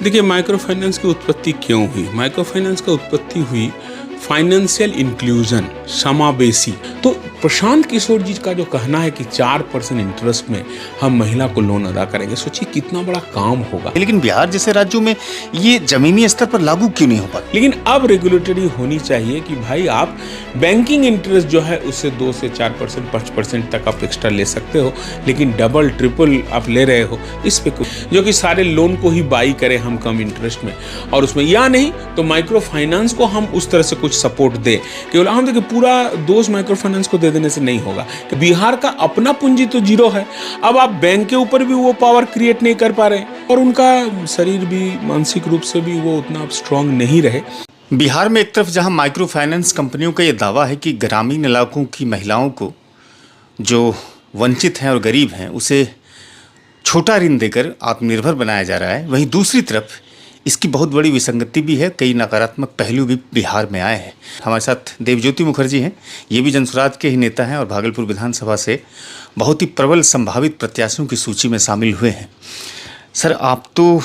देखिए, micro finance की उत्पत्ति क्यों हुई? माइक्रो फाइनेंस का उत्पत्ति हुई फाइनेंशियल इंक्लूजन, समावेशी। तो प्रशांत किशोर जी का जो कहना है कि 4% इंटरेस्ट में हम महिला को लोन अदा करेंगे, सोचिए कितना बड़ा काम होगा। लेकिन बिहार जैसे राज्यों में ये जमीनी स्तर पर लागू क्यों नहीं हो पाता? लेकिन अब रेगुलेटरी होनी चाहिए कि भाई आप बैंकिंग इंटरेस्ट जो है उससे 2 से 4%, 5% तक आप एक्स्ट्रा ले सकते हो, लेकिन डबल ट्रिपल आप ले रहे हो इस पे कुछ, जो कि सारे लोन को ही बाई करें हम कम इंटरेस्ट में, और उसमें या नहीं तो माइक्रो फाइनेंस को हम उस तरह से कुछ सपोर्ट दे। केवल हम देखिए पूरा दोष माइक्रो फाइनेंस को दे देने से नहीं होगा कि बिहार का अपना पूंजी तो जीरो है। अब आप बैंक के ऊपर भी वो पावर क्रिएट नहीं कर पा रहे और उनका शरीर भी मानसिक रूप से भी वो उतना स्ट्रांग नहीं रहे। बिहार में एक तरफ जहां माइक्रो फाइनेंस कंपनियों का ये दावा है कि ग्रामीण इलाकों की महिलाओं को जो वंचित हैं और गरीब हैं उसे छोटा ऋण देकर आत्मनिर्भर बनाया जा रहा है, वहीं दूसरी तरफ इसकी बहुत बड़ी विसंगति भी है। कई नकारात्मक पहलू भी बिहार में आए हैं। हमारे साथ देवज्योति मुखर्जी हैं, ये भी जनसुराज के ही नेता हैं और भागलपुर विधानसभा से बहुत ही प्रबल संभावित प्रत्याशियों की सूची में शामिल हुए हैं। सर, आप तो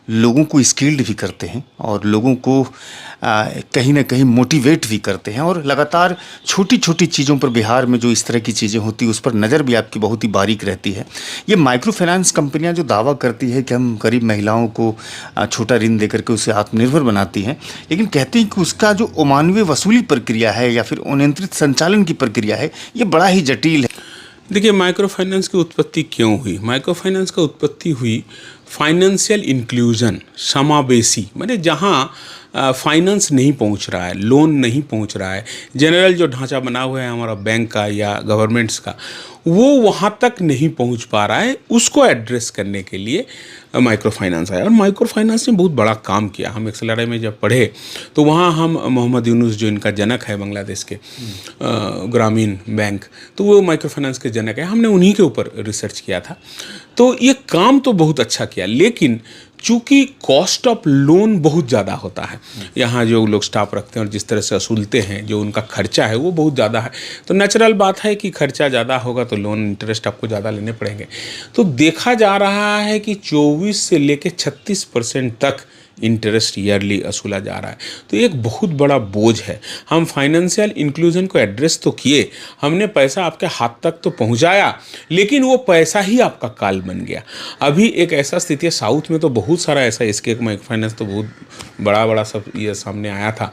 लोगों को स्किल्ड भी करते हैं और लोगों को कहीं ना कहीं मोटिवेट भी करते हैं, और लगातार छोटी छोटी चीज़ों पर बिहार में जो इस तरह की चीज़ें होती हैं उस पर नज़र भी आपकी बहुत ही बारीक रहती है। ये माइक्रो फाइनेंस कंपनियां जो दावा करती है कि हम गरीब महिलाओं को छोटा ऋण देकर के उसे आत्मनिर्भर बनाती हैं, लेकिन कहती हैं कि उसका जो अमानवीय वसूली प्रक्रिया है या फिर अनियंत्रित संचालन की प्रक्रिया है, ये बड़ा ही जटिल है। देखिए, माइक्रो फाइनेंस की उत्पत्ति क्यों हुई? माइक्रो फाइनेंस का उत्पत्ति हुई फाइनेंशियल इंक्लूजन, समावेशी, माने जहाँ फाइनेंस नहीं पहुँच रहा है, लोन नहीं पहुँच रहा है, जनरल जो ढांचा बना हुआ है हमारा बैंक का या गवर्नमेंट्स का, वो वहाँ तक नहीं पहुँच पा रहा है, उसको एड्रेस करने के लिए माइक्रो फाइनेंस आया। और माइक्रो फाइनेंस ने बहुत बड़ा काम किया। हम XLRI में जब पढ़े तो वहाँ हम मोहम्मद यूनुस जो इनका जनक है बांग्लादेश के ग्रामीण बैंक, तो वो माइक्रो फाइनेंस के जनक है, हमने उन्हीं के ऊपर रिसर्च किया था। तो ये काम तो बहुत अच्छा किया, लेकिन चूँकि कॉस्ट ऑफ लोन बहुत ज़्यादा होता है, यहाँ जो लोग स्टाफ रखते हैं और जिस तरह से वसूलते हैं, जो उनका खर्चा है वो बहुत ज़्यादा है, तो नेचुरल बात है कि खर्चा ज़्यादा होगा तो लोन इंटरेस्ट आपको ज़्यादा लेने पड़ेंगे। तो देखा जा रहा है कि 24 से लेकर 36% तक इंटरेस्ट ईयरली वसूला जा रहा है। तो एक बहुत बड़ा बोझ है। हम फाइनेंशियल इंक्लूजन को एड्रेस तो किए, हमने पैसा आपके हाथ तक तो पहुंचाया, लेकिन वो पैसा ही आपका काल बन गया। अभी एक ऐसा स्थिति है, साउथ में तो बहुत सारा ऐसा, इसके माइक्रो फाइनेंस तो बहुत बड़ा बड़ा सब ये सामने आया था।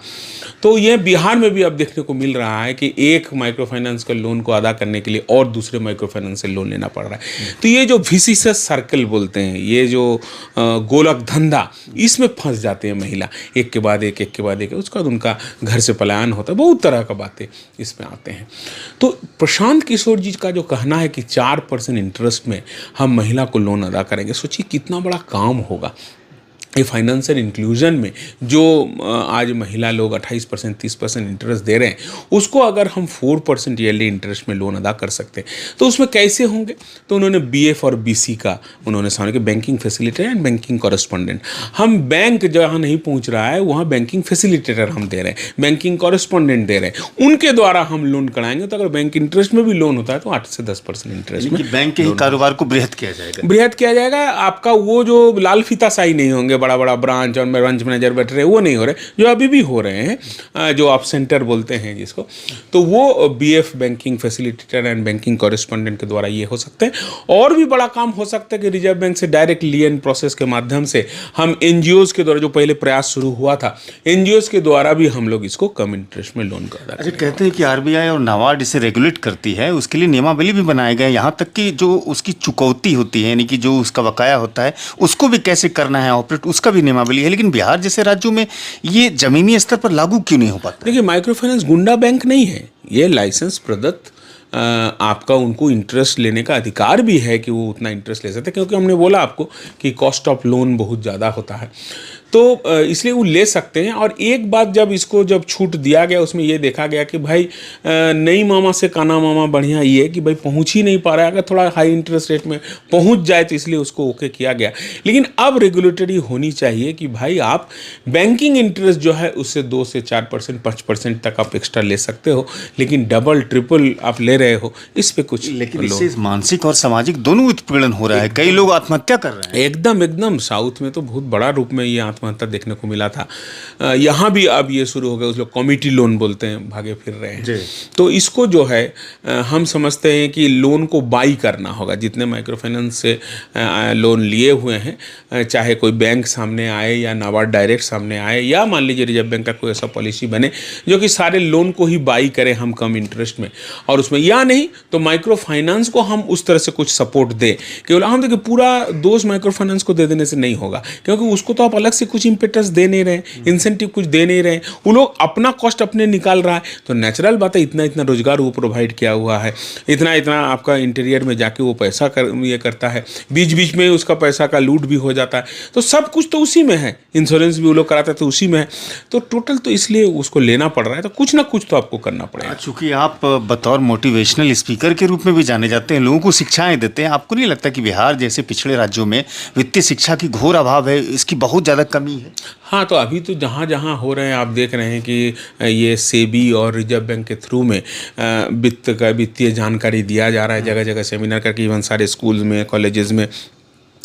तो ये बिहार में भी अब देखने को मिल रहा है कि एक माइक्रो फाइनेंस का लोन को अदा करने के लिए और दूसरे माइक्रो फाइनेंस से लोन लेना पड़ रहा है। तो ये जो विशियस सर्कल बोलते हैं, ये जो गोलक धंधा, इसमें फंस जाते हैं महिला, एक के बाद एक, एक के बाद एक, उसके बाद उनका घर से पलायन होता है, बहुत तरह का बातें इसमें आते हैं। तो प्रशांत किशोर जी का जो कहना है कि 4% इंटरेस्ट में हम महिला को लोन अदा करेंगे, सोचिए कितना बड़ा काम होगा। ये फाइनेंशियल इंक्लूजन में जो आज महिला लोग 28%, 30% इंटरेस्ट दे रहे हैं, उसको अगर हम 4% ईयरली इंटरेस्ट में लोन अदा कर सकते हैं तो उसमें कैसे होंगे? तो उन्होंने BF और BC का उन्होंने सामने कि banking facilitator and banking correspondent. हम बैंक जहाँ नहीं पहुँच रहा है वहाँ बैंकिंग फैसिलिटेटर हम दे रहे हैं, बैंकिंग कॉरेस्पॉन्डेंट दे रहे हैं, उनके द्वारा हम लोन कराएंगे। तो अगर बैंक इंटरेस्ट में भी लोन होता है तो 8 से 10% इंटरेस्ट में बैंक के कारोबार को बृहद किया जाएगा। बृहद किया जाएगा। आपका वो जो लाल फीताशाही नहीं होंगे, बड़ा बड़ा ब्रांच और ब्रांच मैनेजर बैठ रहे, वो नहीं हो रहे, जो अभी भी हो रहे हैं, जो आप सेंटर बोलते हैं जिसको, तो वो BF banking facilitator and banking correspondent के द्वारा ये हो सकते हैं। और भी बड़ा काम हो सकता है कि रिजर्व बैंक से डायरेक्ट लियन प्रोसेस के माध्यम से हम NGOs के द्वारा, जो पहले प्रयास शुरू हुआ था, NGOs के द्वारा भी हम लोग इसको कम इंटरेस्ट में लोन कर देते हैं। कहते हैं कि RBI और नाबार्ड इसे रेगुलेट करती है, उसके लिए नियमावली भी बनाए गए, यहाँ तक कि जो उसकी चुकौती होती है, यानी कि जो उसका बकाया होता है उसको भी कैसे करना है ऑपरेट, उसका भी नियमावली है। लेकिन बिहार जैसे राज्यों में ये जमीनी स्तर पर लागू क्यों नहीं हो पाता? देखिए, माइक्रो फाइनेंस गुंडा बैंक नहीं है, ये लाइसेंस प्रदत्त आपका उनको इंटरेस्ट लेने का अधिकार भी है कि वो उतना इंटरेस्ट ले सकते हैं, क्योंकि हमने बोला आपको कि कॉस्ट ऑफ लोन बहुत ज़्यादा होता है। तो इसलिए वो ले सकते हैं। और एक बात जब छूट दिया गया उसमें ये देखा गया कि भाई नई मामा से काना मामा बढ़िया ये है कि भाई पहुँच ही नहीं पा रहा है, अगर थोड़ा हाई इंटरेस्ट रेट में पहुँच जाए तो इसलिए उसको ओके किया गया। लेकिन अब रेगुलेटरी होनी चाहिए कि भाई आप बैंकिंग इंटरेस्ट जो है उससे 2 से 4%, 5% तक आप एक्स्ट्रा ले सकते हो, लेकिन डबल ट्रिपल आप ले रहे हो, इस पे कुछ लेकिन इससे मानसिक और सामाजिक दोनों उत्पीड़न हो रहा है, कई लोग आत्महत्या कर रहे हैं। एकदम साउथ में तो बहुत बड़ा रूप में ये आत्महत्या देखने को मिला था। यहाँ भी अब ये शुरू हो गया, उस लोग कमिटी लोन बोलते हैं, भागे फिर रहे हैं। तो इसको जो है हम समझते हैं कि लोन को बाई करना होगा। जितने माइक्रो फाइनेंस से लोन लिए हुए हैं, चाहे कोई बैंक सामने आए या नाबार्ड डायरेक्ट सामने आए, या मान लीजिए रिजर्व बैंक का कोई ऐसा पॉलिसी बने जो कि सारे लोन को ही बाई करें हम कम इंटरेस्ट में, और उसमें या नहीं तो माइक्रो फाइनेंस को हम उस तरह से कुछ सपोर्ट दें। केवल हम देखिए पूरा दोष माइक्रो फाइनेंस को दे देने से नहीं होगा, क्योंकि उसको तो आप अलग से कुछ इम्पेटस दे नहीं रहे, इंसेंटिव कुछ दे नहीं रहे, वो लोग अपना कॉस्ट अपने निकाल रहा है। तो नेचुरल बात है, इतना इतना रोजगार वो प्रोवाइड किया हुआ है, इतना इतना आपका इंटीरियर में जाके वो पैसा ये करता है, बीच बीच में उसका पैसा का लूट भी हो जाता है। तो सब कुछ तो उसी में है, इंश्योरेंस भी वो लोग कराते हैं तो उसी में है। तो टोटल तो इसलिए उसको लेना पड़ रहा है, तो कुछ ना कुछ तो आपको करना पड़ेगा। चूंकि आप बतौर मोटिवेशनल स्पीकर के रूप में भी जाने जाते हैं, लोगों को शिक्षाएं देते हैं, आपको नहीं लगता कि बिहार जैसे पिछड़े राज्यों में वित्तीय शिक्षा की घोर अभाव है, इसकी बहुत ज़्यादा कमी है? हाँ, तो अभी तो जहाँ जहाँ हो रहे हैं आप देख रहे हैं कि ये सेबी और रिजर्व बैंक के थ्रू में वित्तीय जानकारी दिया जा रहा है, जगह जगह सेमिनार करके, इवन सारे स्कूल्स में, कॉलेजेस में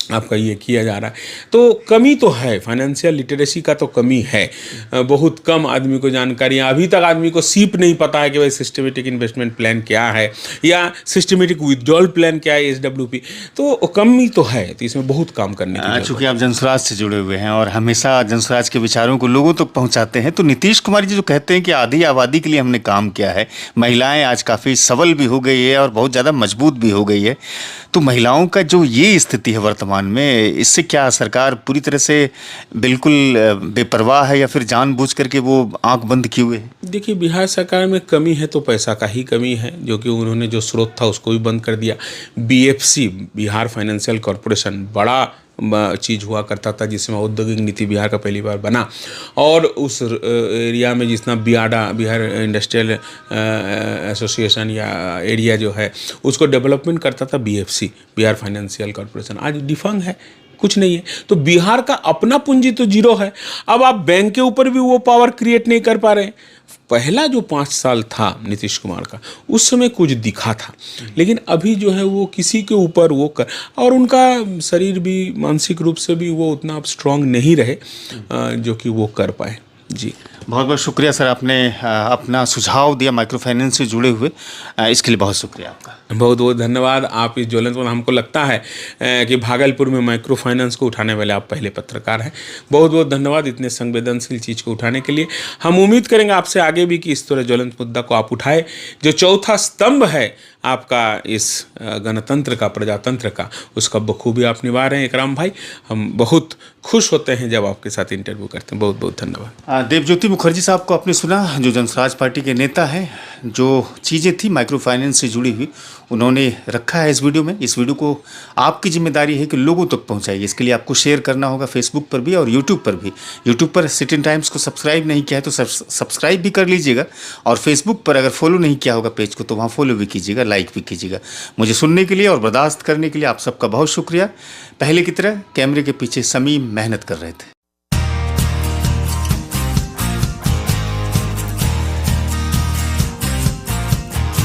आपका ये किया जा रहा है। तो कमी तो है, फाइनेंशियल लिटरेसी का तो कमी है, बहुत कम आदमी को जानकारी। अभी तक आदमी को सीप नहीं पता है कि भाई सिस्टमेटिक इन्वेस्टमेंट प्लान क्या है या सिस्टमेटिक विथड्रॉल प्लान क्या है, SWP। तो कमी तो है, तो इसमें बहुत काम करने की। चूँकि आप जनस्वराज से जुड़े हुए हैं और हमेशा जनस्वराज के विचारों को लोगों तक पहुँचाते हैं, तो नीतीश कुमार जी जो कहते हैं कि आधी आबादी के लिए हमने काम किया है, महिलाएँ आज काफ़ी सबल भी हो गई है और बहुत ज़्यादा मजबूत भी हो गई है, तो महिलाओं का जो ये स्थिति है वर्तमान में, इससे क्या सरकार पूरी तरह से बिल्कुल बेपरवाह है या फिर जानबूझ करके वो आंख बंद किए हुए है? देखिए, बिहार सरकार में कमी है तो पैसा का ही कमी है, जो कि उन्होंने जो स्रोत था उसको भी बंद कर दिया। BFC, बिहार फाइनेंशियल कॉरपोरेशन, बड़ा चीज़ हुआ करता था जिसमें औद्योगिक नीति बिहार का पहली बार बना, और उस एरिया में जितना बियाडा, बिहार इंडस्ट्रियल एसोसिएशन या एरिया जो है उसको डेवलपमेंट करता था BFC, बिहार फाइनेंशियल कॉरपोरेशन। आज डिफंग है, कुछ नहीं है। तो बिहार का अपना पूंजी तो जीरो है। अब आप बैंक के ऊपर भी वो पावर क्रिएट नहीं कर पा रहे हैं। पहला जो 5 साल था नीतीश कुमार का, उस समय कुछ दिखा था, लेकिन अभी जो है वो किसी के ऊपर वो कर, और उनका शरीर भी मानसिक रूप से भी वो उतना अब स्ट्रांग नहीं रहे जो कि वो कर पाए। जी, बहुत बहुत शुक्रिया सर, आपने अपना सुझाव दिया माइक्रो फाइनेंस से जुड़े हुए, इसके लिए बहुत शुक्रिया आपका। बहुत बहुत धन्यवाद। आप इस ज्वलंत, हमको लगता है कि भागलपुर में माइक्रो फाइनेंस को उठाने वाले आप पहले पत्रकार हैं। बहुत बहुत धन्यवाद इतने संवेदनशील चीज़ को उठाने के लिए। हम उम्मीद करेंगे आपसे आगे भी कि इस तरह ज्वलंत मुद्दा को आप उठाए। जो चौथा स्तंभ है आपका इस गणतंत्र का, प्रजातंत्र का, उसका बखूबी आप निभा रहे हैं इकराम भाई। हम बहुत खुश होते हैं जब आपके साथ इंटरव्यू करते हैं। बहुत बहुत धन्यवाद। देवज्योति मुखर्जी साहब को आपने सुना, जो जनस्वराज पार्टी के नेता हैं। जो चीज़ें थी माइक्रो फाइनेंस से जुड़ी हुई उन्होंने रखा है इस वीडियो में। इस वीडियो को आपकी जिम्मेदारी है कि लोगों तक पहुंचाइए। इसके लिए आपको शेयर करना होगा फेसबुक पर भी और यूट्यूब पर भी। यूट्यूब पर सिटी टाइम्स को सब्सक्राइब नहीं किया है तो सब्सक्राइब भी कर लीजिएगा, और फेसबुक पर अगर फॉलो नहीं किया होगा पेज को तो वहाँ फॉलो भी कीजिएगा, लाइक भी कीजिएगा। मुझे सुनने के लिए और बर्दाश्त करने के लिए आप सबका बहुत शुक्रिया। पहले की तरह कैमरे के पीछे समीम मेहनत कर रहे थे।